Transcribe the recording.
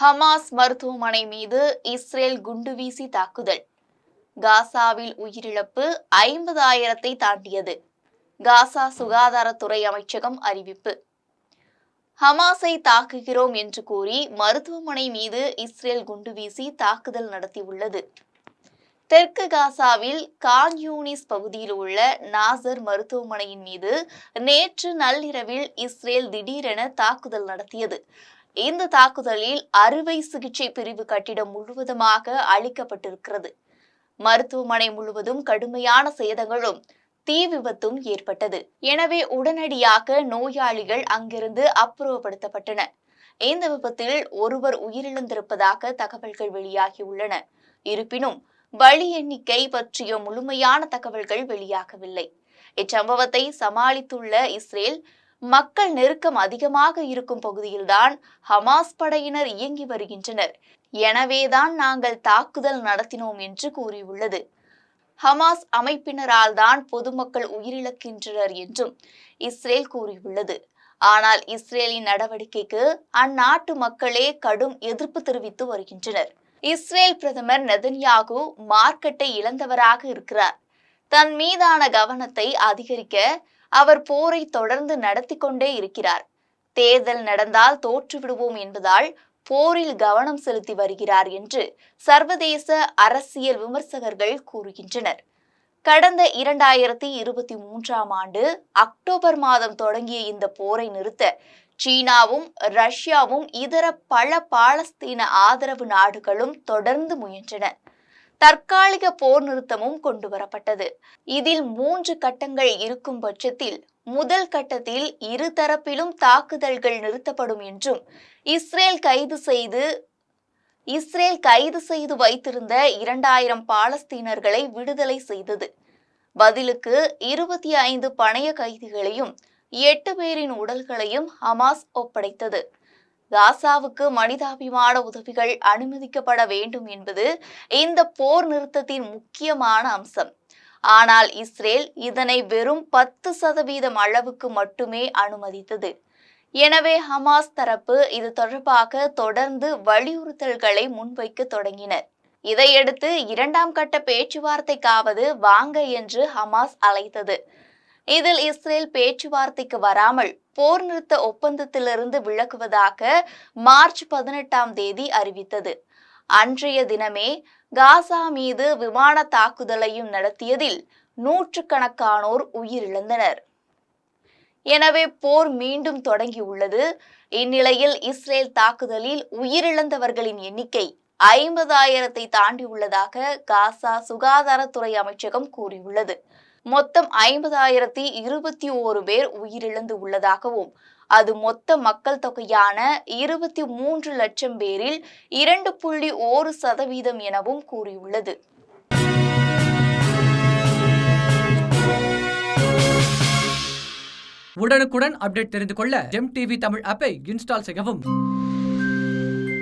Hamas மருத்துவமனை மீது Israel குண்டுவீசி தாக்குதல். காசாவில் உயிரிழப்பு 50,000-ஐ தாண்டியது. காசா சுகாதாரத்துறை அமைச்சகம் அறிவிப்பு. ஹமாஸை தாக்குகிறோம் என்று கூறி மருத்துவமனை மீது இஸ்ரேல் குண்டுவீசி தாக்குதல் நடத்தியுள்ளது. தெற்கு காசாவில் கான் யூனிஸ் பகுதியில் உள்ள நாசர் மருத்துவமனையின் மீது நேற்று நள்ளிரவில் இஸ்ரேல் திடீரென தாக்குதல் நடத்தியது. இந்த தாக்குதலில் அறுவை சிகிச்சை பிரிவு கட்டிடம் முழுவதுமாக அழிக்கப்பட்டிருக்கிறது. மருத்துவமனை முழுவதும் கடுமையான சேதங்களும் தீ விபத்தும் ஏற்பட்டது. எனவே உடனடியாக நோயாளிகள் அங்கிருந்து அப்புறப்படுத்தப்பட்டன. இந்த விபத்தில் ஒருவர் உயிரிழந்திருப்பதாக தகவல்கள் வெளியாகியுள்ளன. இருப்பினும் பலி எண்ணிக்கை பற்றிய முழுமையான தகவல்கள் வெளியாகவில்லை. இச்சம்பவத்தை சமாளித்துள்ள இஸ்ரேல், மக்கள் நெருக்கம் அதிகமாக இருக்கும் பகுதியில்தான் ஹமாஸ் படையினர் இயங்கி வருகின்றனர், எனவேதான் நாங்கள் தாக்குதல் நடத்தினோம் என்று கூறியுள்ளது. ஹமாஸ் அமைப்பினரால் தான் பொதுமக்கள் உயிரிழக்கின்றனர் என்றும் இஸ்ரேல் கூறியுள்ளது. ஆனால் இஸ்ரேலின் நடவடிக்கைக்கு அந்நாட்டு மக்களே கடும் எதிர்ப்பு தெரிவித்து வருகின்றனர். இஸ்ரேல் பிரதமர் நெதன்யாகு மார்க்கெட்டை இழந்தவராக இருக்கிறார். தன் மீதான கவனத்தை அதிகரிக்க அவர் போரை தொடர்ந்து நடத்தி கொண்டே இருக்கிறார். தேர்தல் நடந்தால் தோற்றுவிடுவோம் என்பதால் போரில் கவனம் செலுத்தி வருகிறார் என்று சர்வதேச அரசியல் விமர்சகர்கள் கூறுகின்றனர். கடந்த 2023ஆம் ஆண்டு அக்டோபர் மாதம் தொடங்கிய இந்த போரை நிறுத்த சீனாவும் ரஷ்யாவும் இதர பல பாலஸ்தீன ஆதரவு நாடுகளும் தொடர்ந்து முயன்றன. தற்காலிக போர் நிறுத்தமும் கொண்டு வரப்பட்டது. இதில் 3 கட்டங்கள் இருக்கும் பட்சத்தில் முதல் கட்டத்தில் இரு தரப்பிலும் தாக்குதல்கள் நிறுத்தப்படும் என்றும் இஸ்ரேல் கைது செய்து வைத்திருந்த 2000 பாலஸ்தீனர்களை விடுதலை செய்தது. பதிலுக்கு 25 பணைய கைதிகளையும் 8 பேரின் உடல்களையும் ஹமாஸ் ஒப்படைத்தது. காசாவுக்கு மனிதாபிமான உதவிகள் அனுமதிக்கப்பட வேண்டும் என்பது இந்த போர் நிறுத்தத்தின் முக்கியமான அம்சம். ஆனால் இஸ்ரேல் இதனை வெறும் 10% அளவுக்கு மட்டுமே அனுமதித்தது. எனவே ஹமாஸ் தரப்பு இது தொடர்பாக தொடர்ந்து வலியுறுத்தல்களை முன்வைக்க தொடங்கினர். இதையடுத்து 2ஆம் கட்ட பேச்சுவார்த்தைக்காவது வாங்க என்று ஹமாஸ் அழைத்தது. இதில் இஸ்ரேல் பேச்சுவார்த்தைக்கு வராமல் போர் நிறுத்த ஒப்பந்தத்திலிருந்து விலகுவதாக மார்ச் 18ஆம் தேதி அறிவித்தது. அன்றைய தினமே காசா மீது விமான தாக்குதலையும் நடத்தியதில் நூற்றுக்கணக்கானோர் உயிரிழந்தனர். எனவே போர் மீண்டும் தொடங்கியுள்ளது. இந்நிலையில் இஸ்ரேல் தாக்குதலில் உயிரிழந்தவர்களின் எண்ணிக்கை 50,000-ஐ தாண்டியுள்ளதாக காசா சுகாதாரத்துறை அமைச்சகம் கூறியுள்ளது. மொத்தம் 50,021 பேர் உயிரிழந்து உள்ளதாகவும் அது மொத்த மக்கள் தொகையான 23 லட்சம் பேரில் 2.1% எனவும் கூறியுள்ளது. உடனுக்குடன் அப்டேட் தெரிந்து கொள்ள ஜெம் டிவி தமிழ் ஆப்பை இன்ஸ்டால் செய்யவும்.